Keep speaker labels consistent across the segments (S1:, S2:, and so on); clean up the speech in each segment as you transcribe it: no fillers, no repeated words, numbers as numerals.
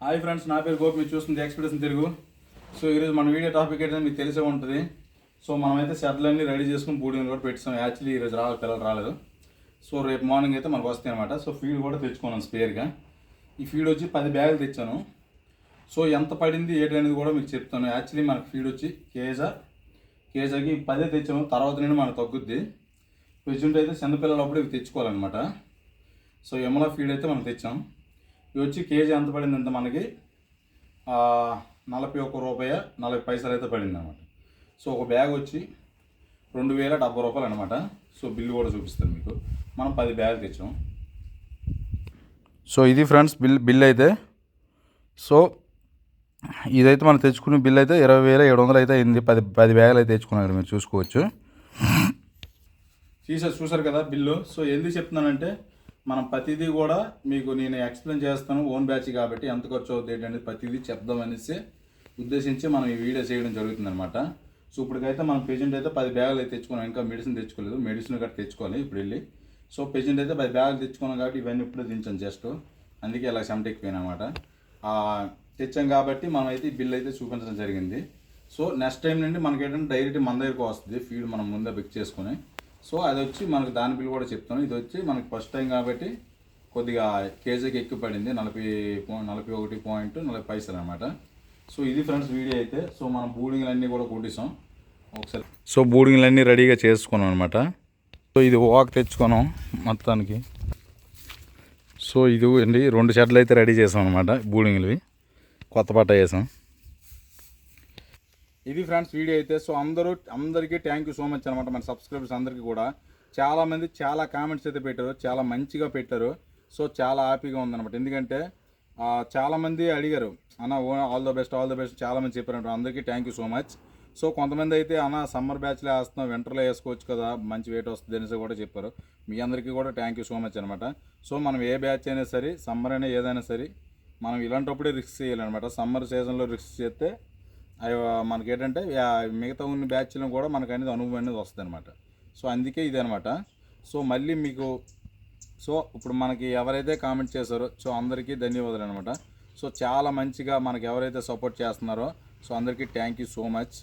S1: Hi friends, నా పేరు గోపి. మీరు చూస్తుంది ఎక్స్ప్రెషన్ తెలుగు. సో ఈరోజు మన వీడియో టాపిక్ ఏంటంటే మీకు తెలిసే ఉంటుంది. సో మనమైతే షెడ్లన్నీ రెడీ చేసుకుని బూడిని కూడా పెట్టాం. యాక్చువల్లీ ఈరోజు పిల్లలు రాలేదు. సో రేపు మార్నింగ్ అయితే మనకు వస్తాయి అనమాట. సో ఫీడ్ కూడా తెచ్చుకున్నాను స్పేర్గా. ఈ ఫీడ్ వచ్చి 10 బ్యాగులు తెచ్చాను. సో ఎంత పడింది ఏంటనేది కూడా మీకు చెప్తాను. యాక్చువల్లీ మనకు ఫీడ్ వచ్చి కేజీకి 10 తెచ్చాము. తర్వాత నుండి మనకు తగ్గుద్ది. ప్రెజెంట్ అయితే చిన్నపిల్లలు అప్పుడు ఇవి తెచ్చుకోవాలన్నమాట. సో యమునా ఫీడ్ అయితే మనం తెచ్చాం. ఇవి వచ్చి కేజీ ఎంత పడిందంటే మనకి 41 రూపాయ 40 పైసలు అయితే పడింది అనమాట. సో ఒక బ్యాగ్ వచ్చి 2070 రూపాయలు అనమాట. సో బిల్లు కూడా చూపిస్తాను మీకు. మనం 10 బ్యాగులు తెచ్చాం. సో ఇది ఫ్రెండ్స్ బిల్ అయితే. సో ఇదైతే మనం తెచ్చుకునే బిల్ అయితే 20,700 అయితే అయింది. 10 బ్యాగులు అయితే తెచ్చుకున్నాం. మీరు చూసుకోవచ్చు. చూసారు కదా బిల్లు. సో ఎందుకు చెప్తున్నానంటే మనం ప్రతిదీ కూడా మీకు నేను ఎక్స్ప్లెయిన్ చేస్తాను. ఓన్ బ్యాచ్ కాబట్టి ఎంత ఖర్చు అవుతుంది ఏంటంటే ప్రతిదీ చెప్దాం అనేసి ఉద్దేశించి మనం ఈ వీడియో చేయడం జరుగుతుంది అనమాట. సో ఇప్పటికైతే మనం ప్రెజెంట్ అయితే 10 బ్యాగులు అయితే తెచ్చుకున్నాం. ఇంకా మెడిసిన్ తెచ్చుకోలేదు. మెడిసిన్ గట్రా తెచ్చుకోవాలి ఇప్పుడు వెళ్ళి. సో ప్రెజెంట్ అయితే 10 బ్యాగులు తెచ్చుకున్నాం కాబట్టి ఇవన్నీ ఇప్పుడే దించాను జస్ట్. అందుకే ఇలా చెమటెక్కిపోయాను అనమాట. తెచ్చాం కాబట్టి మనం అయితే ఈ బిల్ అయితే చూపించడం జరిగింది. సో నెక్స్ట్ టైం నుండి మనకి ఏంటంటే డైరెక్ట్ మన దగ్గరకు వస్తుంది ఫీడ్ మనం ముందే బుక్ చేసుకుని. సో అది వచ్చి మనకు దాని బిల్ కూడా చెప్తాను. ఇది వచ్చి మనకి ఫస్ట్ టైం కాబట్టి కొద్దిగా కేజీకి ఎక్కువ పడింది. 41.40 పైసలు అనమాట. సో ఇది ఫ్రెండ్స్ వీడియో అయితే. సో మనం బూడింగ్లు అన్నీ కూడా కొట్టిస్తాం ఒకసారి. సో బూడింగ్లు అన్నీ రెడీగా చేసుకున్నాం అనమాట. సో ఇది వాక్ తెచ్చుకున్నాం మొత్తానికి. సో ఇది అండి 2 షెడ్లు అయితే రెడీ చేసాం అనమాట. బూడింగ్లవి కొత్త పట్ట వేసాం. ఇది ఫ్రెండ్స్ వీడియో అయితే. సో అందరికీ థ్యాంక్ యూ సో మచ్ అనమాట. మన సబ్స్క్రైబర్స్ అందరికీ కూడా చాలామంది చాలా కామెంట్స్ అయితే పెట్టారు. చాలా మంచిగా పెట్టారు. సో చాలా హ్యాపీగా ఉందన్నమాట. ఎందుకంటే చాలామంది అడిగారు అన్న ఆల్ ద బెస్ట్ చాలామంది చెప్పారంట. అందరికీ thank you so much. So కొంతమంది అయితే అన్న సమ్మర్ బ్యాచ్లో వేస్తున్నాం, వింటర్లో వేసుకోవచ్చు కదా, మంచి వెయిట్ వస్తుంది అనేసి కూడా చెప్పారు. మీ అందరికీ కూడా థ్యాంక్ యూ సో మచ్ అనమాట. సో మనం ఏ బ్యాచ్ అయినా సరే, సమ్మర్ అయినా ఏదైనా సరే, మనం ఇలాంటప్పుడే రిస్క్ చేయాలన్నమాట. సమ్మర్ సీజన్లో రిస్క్ చేస్తే అవి మనకి ఏంటంటే మిగతా ఉన్న బ్యాచ్లో కూడా మనకు అనేది అనుభవం అనేది వస్తుంది అనమాట. సో అందుకే ఇది అనమాట. సో మళ్ళీ మీకు ఇప్పుడు మనకి ఎవరైతే కామెంట్ చేశారో సో అందరికీ ధన్యవాదాలు అనమాట. సో చాలా మంచిగా మనకి ఎవరైతే సపోర్ట్ చేస్తున్నారో సో అందరికీ థ్యాంక్ యూ సో మచ్.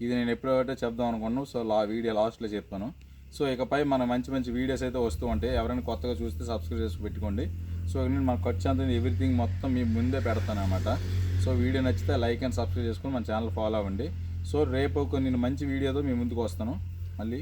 S1: ఇది నేను ఎప్పుడైతే చెప్దాం అనుకున్నాను. సో వీడియో లాస్ట్లో చెప్పాను. సో ఇకపై మన మంచి వీడియోస్ అయితే వస్తూ ఉంటాయి. ఎవరైనా కొత్తగా చూస్తే సబ్స్క్రైబ్ చేసి పెట్టుకోండి. సో నేను మన ఖర్చు అంతా ఎవ్రీథింగ్ మొత్తం మీ ముందే పెడతాను అనమాట. సో వీడియో నచ్చితే లైక్ అండ్ సబ్స్క్రైబ్ చేసుకొని మన ఛానల్ ఫాలో అవ్వండి. సో రేపు కొన్ని మంచి వీడియోతో మీ ముందుకు వస్తాను మళ్ళీ.